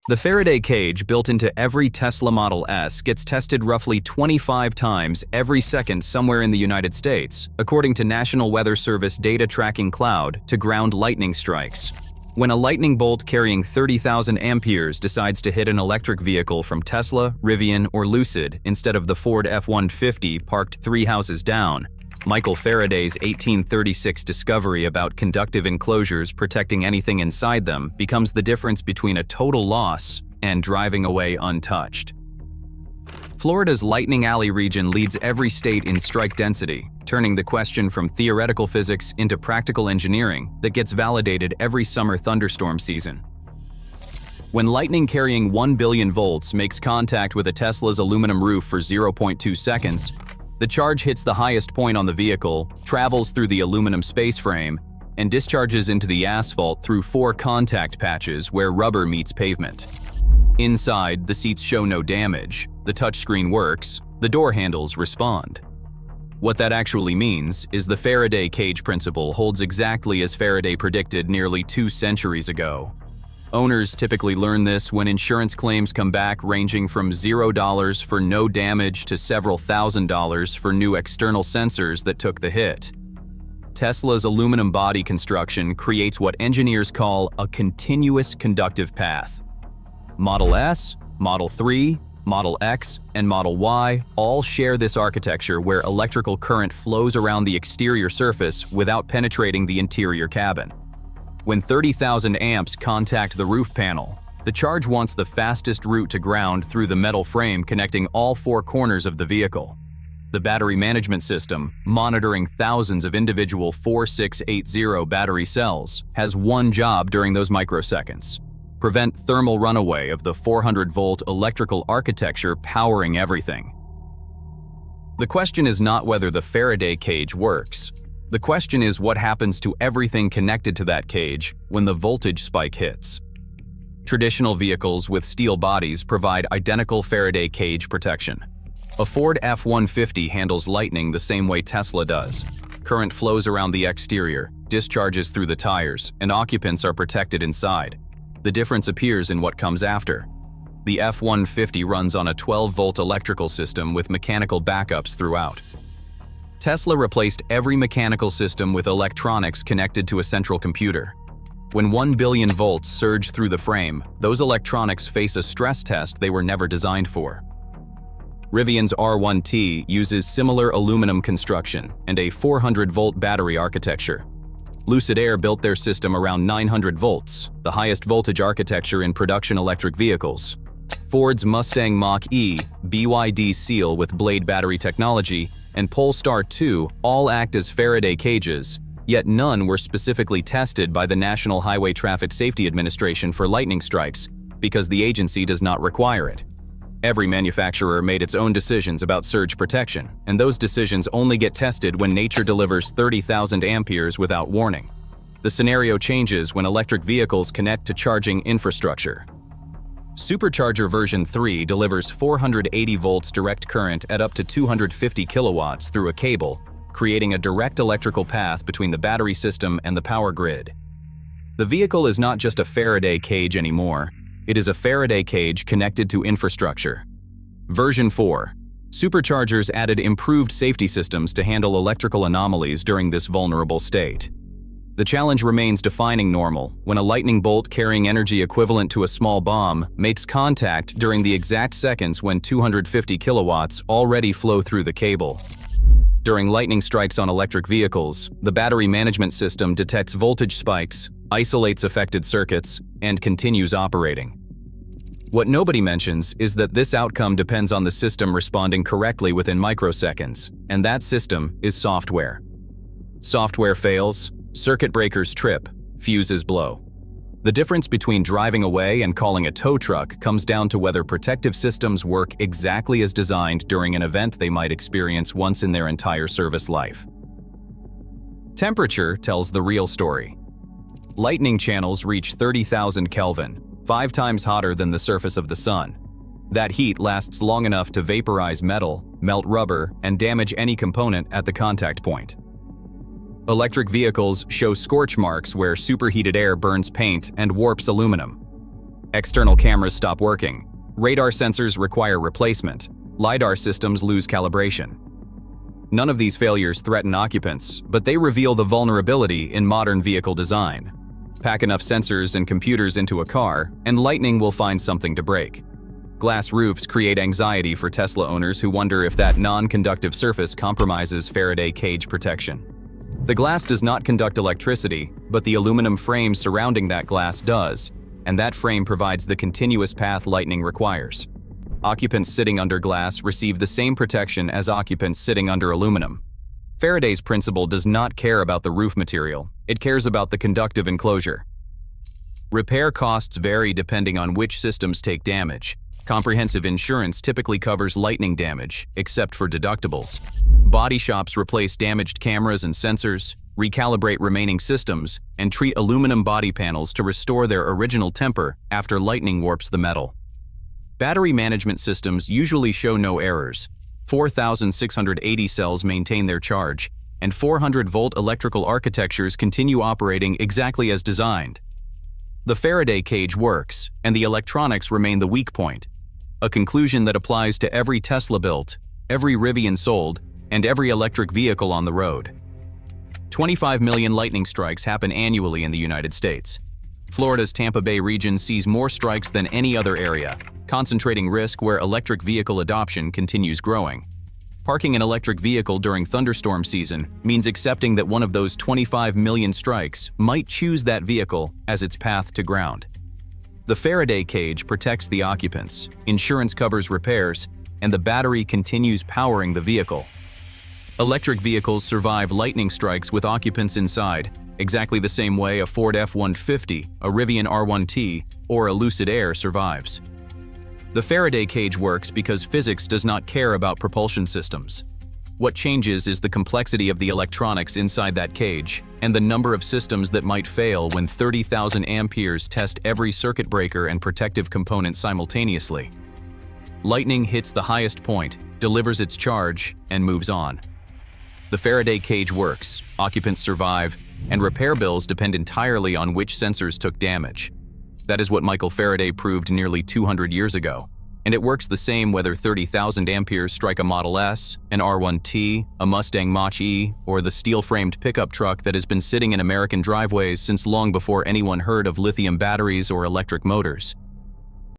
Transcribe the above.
The Faraday cage built into every Tesla Model S gets tested roughly 25 times every second somewhere in the United States, according to National Weather Service data tracking cloud, to ground lightning strikes. When a lightning bolt carrying 30,000 amperes decides to hit an electric vehicle from Tesla, Rivian, or Lucid instead of the Ford F-150 parked 3 houses down, Michael Faraday's 1836 discovery about conductive enclosures protecting anything inside them becomes the difference between a total loss and driving away untouched. Florida's Lightning Alley region leads every state in strike density, turning the question from theoretical physics into practical engineering that gets validated every summer thunderstorm season. When lightning carrying 1 billion volts makes contact with a Tesla's aluminum roof for 0.2 seconds, the charge hits the highest point on the vehicle, travels through the aluminum space frame, and discharges into the asphalt through 4 contact patches where rubber meets pavement. Inside, the seats show no damage, the touchscreen works, the door handles respond. What that actually means is the Faraday cage principle holds exactly as Faraday predicted nearly 2 centuries ago. Owners typically learn this when insurance claims come back ranging from $0 for no damage to several $1,000s for new external sensors that took the hit. Tesla's aluminum body construction creates what engineers call a continuous conductive path. Model S, Model 3, Model X, and Model Y all share this architecture where electrical current flows around the exterior surface without penetrating the interior cabin. When 30,000 amps contact the roof panel, the charge wants the fastest route to ground through the metal frame connecting all 4 corners of the vehicle. The battery management system, monitoring thousands of individual 4680 battery cells, has one job during those microseconds: prevent thermal runaway of the 400-volt electrical architecture powering everything. The question is not whether the Faraday cage works. The question is what happens to everything connected to that cage when the voltage spike hits. Traditional vehicles with steel bodies provide identical Faraday cage protection. A Ford F-150 handles lightning the same way Tesla does. Current flows around the exterior, discharges through the tires, and occupants are protected inside. The difference appears in what comes after. The F-150 runs on a 12-volt electrical system with mechanical backups throughout. Tesla replaced every mechanical system with electronics connected to a central computer. When 1 billion volts surge through the frame, those electronics face a stress test they were never designed for. Rivian's R1T uses similar aluminum construction and a 400-volt battery architecture. Lucid Air built their system around 900 volts, the highest voltage architecture in production electric vehicles. Ford's Mustang Mach-E, BYD Seal with blade battery technology, and Polestar 2 all act as Faraday cages, yet none were specifically tested by the National Highway Traffic Safety Administration for lightning strikes because the agency does not require it. Every manufacturer made its own decisions about surge protection, and those decisions only get tested when nature delivers 30,000 amperes without warning. The scenario changes when electric vehicles connect to charging infrastructure. Supercharger version 3 delivers 480 volts direct current at up to 250 kilowatts through a cable, creating a direct electrical path between the battery system and the power grid. The vehicle is not just a Faraday cage anymore. It is a Faraday cage connected to infrastructure. Version 4. Superchargers added improved safety systems to handle electrical anomalies during this vulnerable state. The challenge remains defining normal when a lightning bolt carrying energy equivalent to a small bomb makes contact during the exact seconds when 250 kilowatts already flow through the cable. During lightning strikes on electric vehicles, the battery management system detects voltage spikes, isolates affected circuits, and continues operating. What nobody mentions is that this outcome depends on the system responding correctly within microseconds, and that system is software. Software fails, circuit breakers trip, fuses blow. The difference between driving away and calling a tow truck comes down to whether protective systems work exactly as designed during an event they might experience once in their entire service life. Temperature tells the real story. Lightning channels reach 30,000 Kelvin, 5 times hotter than the surface of the sun. That heat lasts long enough to vaporize metal, melt rubber, and damage any component at the contact point. Electric vehicles show scorch marks where superheated air burns paint and warps aluminum. External cameras stop working. Radar sensors require replacement. LiDAR systems lose calibration. None of these failures threaten occupants, but they reveal the vulnerability in modern vehicle design. Pack enough sensors and computers into a car, and lightning will find something to break. Glass roofs create anxiety for Tesla owners who wonder if that non-conductive surface compromises Faraday cage protection. The glass does not conduct electricity, but the aluminum frame surrounding that glass does, and that frame provides the continuous path lightning requires. Occupants sitting under glass receive the same protection as occupants sitting under aluminum. Faraday's principle does not care about the roof material, it cares about the conductive enclosure. Repair costs vary depending on which systems take damage. Comprehensive insurance typically covers lightning damage, except for deductibles. Body shops replace damaged cameras and sensors, recalibrate remaining systems, and treat aluminum body panels to restore their original temper after lightning warps the metal. Battery management systems usually show no errors. 4,680 cells maintain their charge, and 400-volt electrical architectures continue operating exactly as designed. The Faraday cage works, and the electronics remain the weak point, a conclusion that applies to every Tesla built, every Rivian sold, and every electric vehicle on the road. 25 million lightning strikes happen annually in the United States. Florida's Tampa Bay region sees more strikes than any other area, concentrating risk where electric vehicle adoption continues growing. Parking an electric vehicle during thunderstorm season means accepting that one of those 25 million strikes might choose that vehicle as its path to ground. The Faraday cage protects the occupants, insurance covers repairs, and the battery continues powering the vehicle. Electric vehicles survive lightning strikes with occupants inside, exactly the same way a Ford F-150, a Rivian R1T, or a Lucid Air survives. The Faraday cage works because physics does not care about propulsion systems. What changes is the complexity of the electronics inside that cage and the number of systems that might fail when 30,000 amperes test every circuit breaker and protective component simultaneously. Lightning hits the highest point, delivers its charge, and moves on. The Faraday cage works, occupants survive, and repair bills depend entirely on which sensors took damage. That is what Michael Faraday proved nearly 200 years ago, and it works the same whether 30,000 amperes strike a Model S, an R1T, a Mustang Mach-E, or the steel-framed pickup truck that has been sitting in American driveways since long before anyone heard of lithium batteries or electric motors.